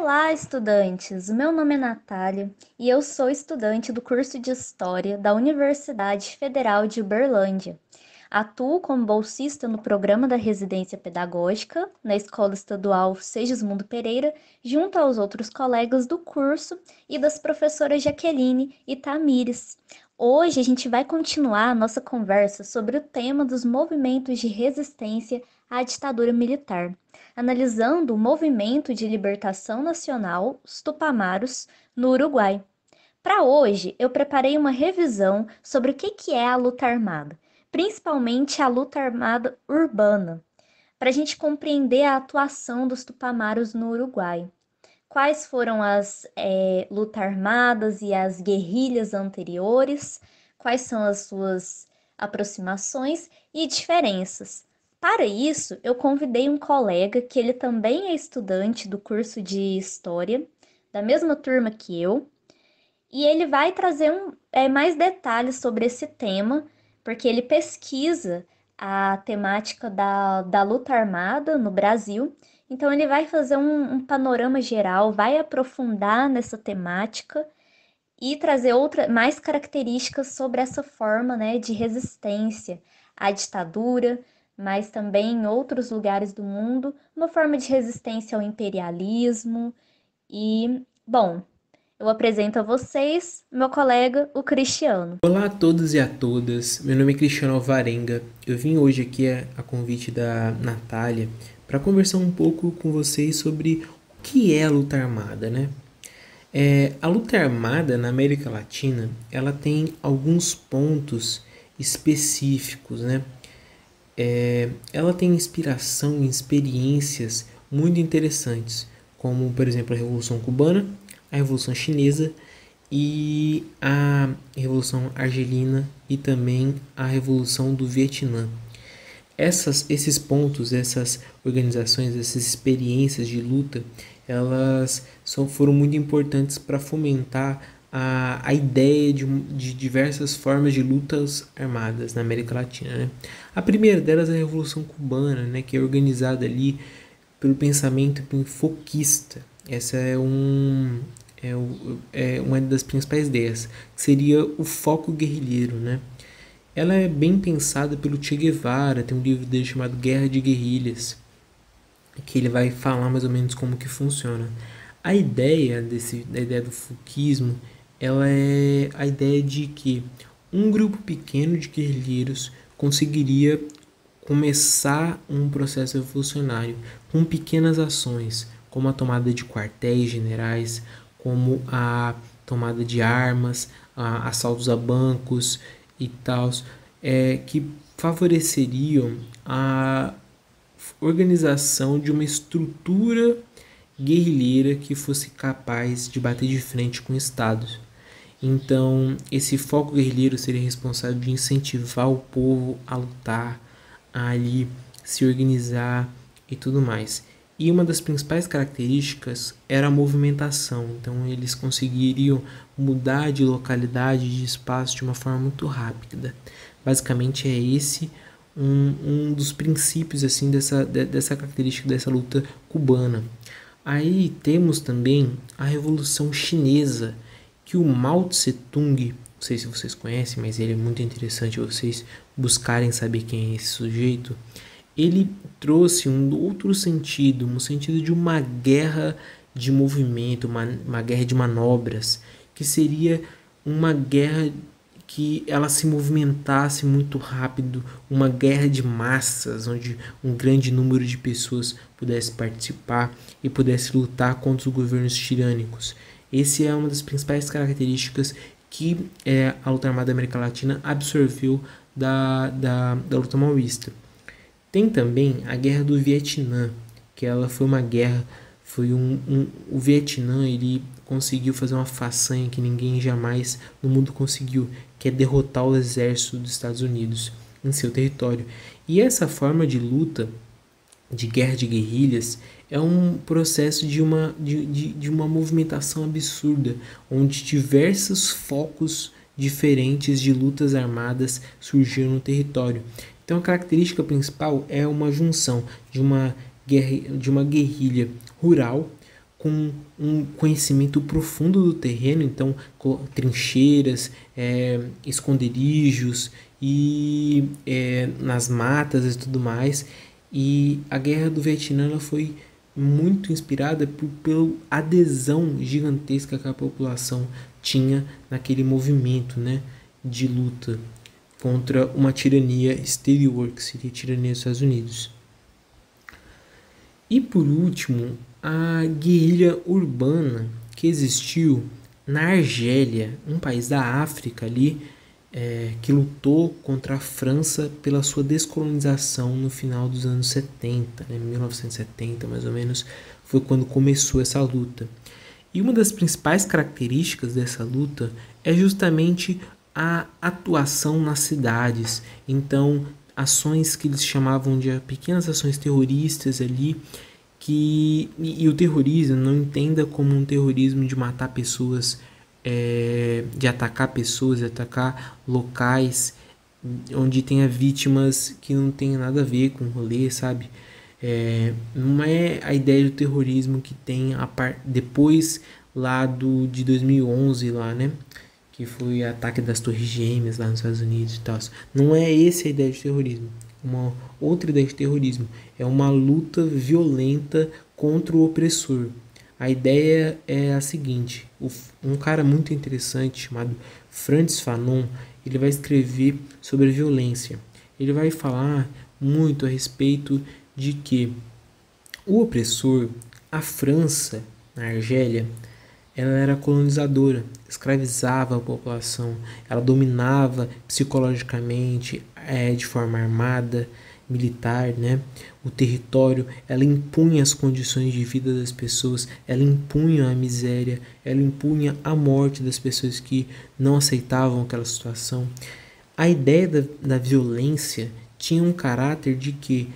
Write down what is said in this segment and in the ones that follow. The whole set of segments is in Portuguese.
Olá, estudantes! Meu nome é Natália e eu sou estudante do curso de História da Universidade Federal de Uberlândia. Atuo como bolsista no programa da residência pedagógica na Escola Estadual Segismundo Pereira, junto aos outros colegas do curso e das professoras Jaqueline e Tamires. Hoje a gente vai continuar a nossa conversa sobre o tema dos movimentos de resistência à ditadura militar, analisando o movimento de libertação nacional, os Tupamaros, no Uruguai. Para hoje, eu preparei uma revisão sobre o que é a luta armada, principalmente a luta armada urbana, para a gente compreender a atuação dos Tupamaros no Uruguai. Quais foram as lutas armadas e as guerrilhas anteriores? Quais são as suas aproximações e diferenças? Para isso, eu convidei um colega que ele também é estudante do curso de História, da mesma turma que eu, e ele vai trazer mais detalhes sobre esse tema, porque ele pesquisa a temática da luta armada no Brasil. Então, ele vai fazer um panorama geral, vai aprofundar nessa temática e trazer mais características sobre essa forma, né, de resistência à ditadura, mas também em outros lugares do mundo, uma forma de resistência ao imperialismo. E, bom, eu apresento a vocês meu colega, o Cristiano. Olá a todos e a todas, meu nome é Cristiano Alvarenga. Eu vim hoje aqui a convite da Natália para conversar um pouco com vocês sobre o que é a luta armada, né? A luta armada na América Latina, ela tem alguns pontos específicos, né? Ela tem inspiração em experiências muito interessantes, como por exemplo a Revolução Cubana, a Revolução Chinesa e a Revolução Argelina e também a Revolução do Vietnã. Esses pontos, essas organizações, essas experiências de luta, elas foram muito importantes para fomentar a ideia de diversas formas de lutas armadas na América Latina, né? A primeira delas é a Revolução Cubana, né, que é organizada ali pelo pensamento enfoquista. Essa é uma das principais ideias, que seria o foco guerrilheiro, né? Ela é bem pensada pelo Che Guevara, tem um livro dele chamado Guerra de Guerrilhas, que ele vai falar mais ou menos como que funciona. A ideia da ideia do Fouquismo, ela é a ideia de que um grupo pequeno de guerrilheiros conseguiria começar um processo revolucionário com pequenas ações, como a tomada de quartéis generais, como a tomada de armas, assaltos a bancos e tal, que favoreceriam a organização de uma estrutura guerrilheira que fosse capaz de bater de frente com o Estado. Então, esse foco guerrilheiro seria responsável de incentivar o povo a lutar, a ali se organizar e tudo mais. E uma das principais características era a movimentação. Então, eles conseguiriam mudar de localidade, de espaço de uma forma muito rápida. Basicamente, é esse um dos princípios assim dessa característica dessa luta cubana. Aí temos também a Revolução Chinesa, que o Mao Tse Tung, não sei se vocês conhecem, mas ele é muito interessante vocês buscarem saber quem é esse sujeito. Ele trouxe um outro sentido, um sentido de uma guerra de movimento, uma guerra de manobras, que seria uma guerra que ela se movimentasse muito rápido, uma guerra de massas, onde um grande número de pessoas pudesse participar e pudesse lutar contra os governos tirânicos. Essa é uma das principais características que a luta armada da América Latina absorveu da luta maoísta. Tem também a Guerra do Vietnã, que ela foi uma guerra, o Vietnã ele conseguiu fazer uma façanha que ninguém jamais no mundo conseguiu, que é derrotar o exército dos Estados Unidos em seu território. E essa forma de luta, de guerra de guerrilhas, é um processo de uma movimentação absurda, onde diversos focos diferentes de lutas armadas surgiram no território. Então a característica principal é uma junção de uma guerrilha rural com um conhecimento profundo do terreno, então trincheiras, esconderijos e nas matas e tudo mais. E a Guerra do Vietnã ela foi muito inspirada pela adesão gigantesca que a população tinha naquele movimento, né, de luta contra uma tirania exterior, que seria a tirania dos Estados Unidos. E por último, a guerrilha urbana que existiu na Argélia, um país da África ali, que lutou contra a França pela sua descolonização no final dos anos 70, né, 1970 mais ou menos, foi quando começou essa luta. E uma das principais características dessa luta é justamente a atuação nas cidades. Então, ações que eles chamavam de pequenas ações terroristas ali, e o terrorismo não entenda como um terrorismo de matar pessoas, de atacar locais onde tenha vítimas que não tem nada a ver com o rolê, sabe? Não é a ideia do terrorismo que tem depois lá de 2011 lá, né? Que foi o ataque das Torres Gêmeas lá nos Estados Unidos e tal. Não é essa a ideia de terrorismo. Uma outra ideia de terrorismo é uma luta violenta contra o opressor. A ideia é a seguinte: um cara muito interessante chamado Frantz Fanon, ele vai escrever sobre a violência. Ele vai falar muito a respeito de que o opressor, a França, na Argélia, ela era colonizadora, escravizava a população, ela dominava psicologicamente, de forma armada, militar, né? O território, ela impunha as condições de vida das pessoas, ela impunha a miséria, ela impunha a morte das pessoas que não aceitavam aquela situação. A ideia da violência tinha um caráter de que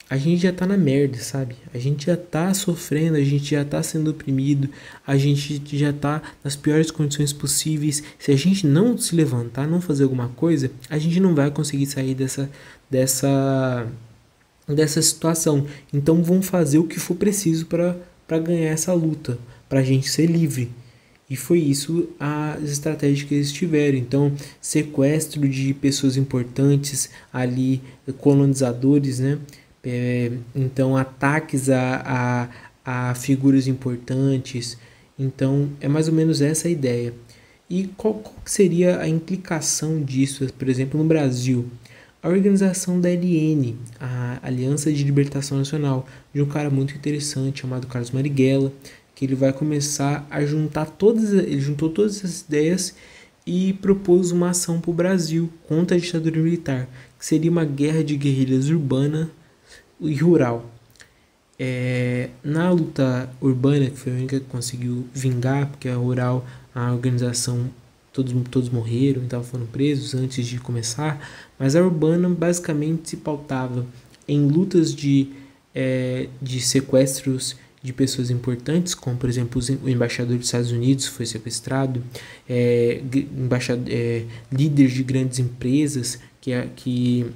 a gente já tá na merda, sabe? A gente já tá sofrendo, a gente já tá sendo oprimido, a gente já tá nas piores condições possíveis. Se a gente não se levantar, não fazer alguma coisa, a gente não vai conseguir sair dessa, dessa situação. Então vão fazer o que for preciso para ganhar essa luta, para a gente ser livre. E foi isso as estratégias que eles tiveram. Então, sequestro de pessoas importantes ali, colonizadores, né? Então, ataques a figuras importantes. Então, é mais ou menos essa a ideia. E qual seria a implicação disso, por exemplo, no Brasil? A organização da ALN, a Aliança de Libertação Nacional, de um cara muito interessante chamado Carlos Marighella, que ele vai começar a ele juntou todas essas ideias e propôs uma ação para o Brasil contra a ditadura militar, que seria uma guerra de guerrilhas urbana e rural. Na luta urbana, que foi a única que conseguiu vingar, porque a rural, a organização, todos morreram, então foram presos antes de começar, mas a urbana basicamente se pautava em lutas de sequestros de pessoas importantes, como por exemplo o embaixador dos Estados Unidos foi sequestrado, líderes de grandes empresas que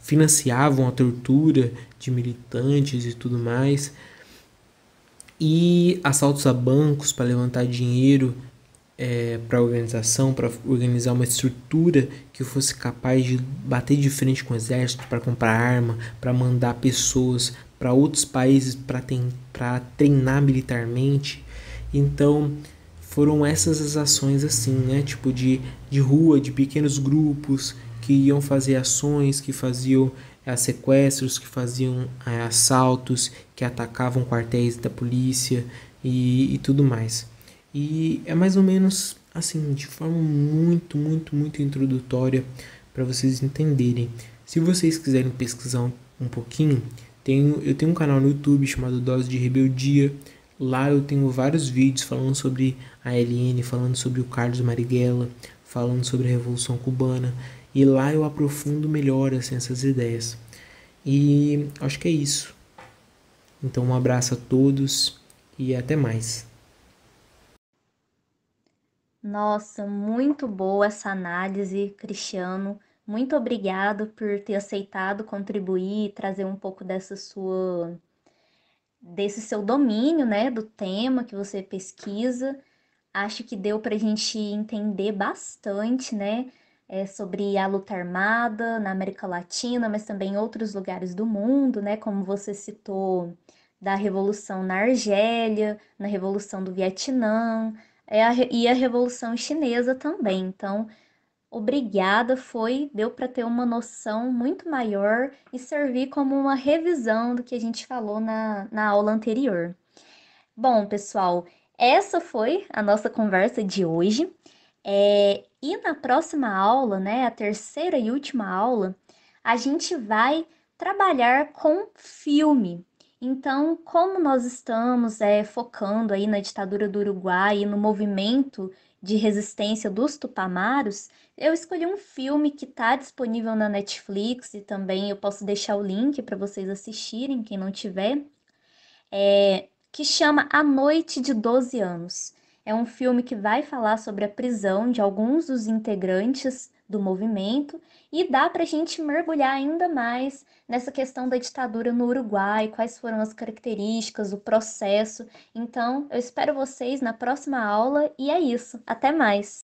financiavam a tortura de militantes e tudo mais, e assaltos a bancos para levantar dinheiro para a organização, para organizar uma estrutura que fosse capaz de bater de frente com o exército, para comprar arma, para mandar pessoas para outros países para treinar militarmente. Então foram essas as ações assim, né? Tipo de rua, de pequenos grupos que iam fazer ações, que faziam sequestros, que faziam assaltos, que atacavam quartéis da polícia e tudo mais. E é mais ou menos assim, de forma muito, muito, muito introdutória para vocês entenderem. Se vocês quiserem pesquisar um pouquinho, eu tenho um canal no YouTube chamado Dose de Rebeldia. Lá eu tenho vários vídeos falando sobre a ALN, falando sobre o Carlos Marighella, falando sobre a Revolução Cubana. E lá eu aprofundo melhor assim, essas ideias. E acho que é isso. Então um abraço a todos e até mais. Nossa, muito boa essa análise, Cristiano. Muito obrigado por ter aceitado contribuir e trazer um pouco dessa sua desse seu domínio, né, do tema que você pesquisa. Acho que deu para a gente entender bastante, né, sobre a luta armada na América Latina, mas também em outros lugares do mundo, né, como você citou, da Revolução na Argélia, na Revolução do Vietnã, e a Revolução Chinesa também. Então, obrigada, deu para ter uma noção muito maior e servir como uma revisão do que a gente falou na aula anterior. Bom, pessoal, essa foi a nossa conversa de hoje. E na próxima aula, né, a terceira e última aula, a gente vai trabalhar com filme. Então, como nós estamos focando aí na ditadura do Uruguai e no movimento de resistência dos Tupamaros, eu escolhi um filme que está disponível na Netflix e também eu posso deixar o link para vocês assistirem, quem não tiver, que chama A Noite de 12 Anos. É um filme que vai falar sobre a prisão de alguns dos integrantes do movimento e dá para a gente mergulhar ainda mais nessa questão da ditadura no Uruguai, quais foram as características, o processo. Então, eu espero vocês na próxima aula e é isso. Até mais!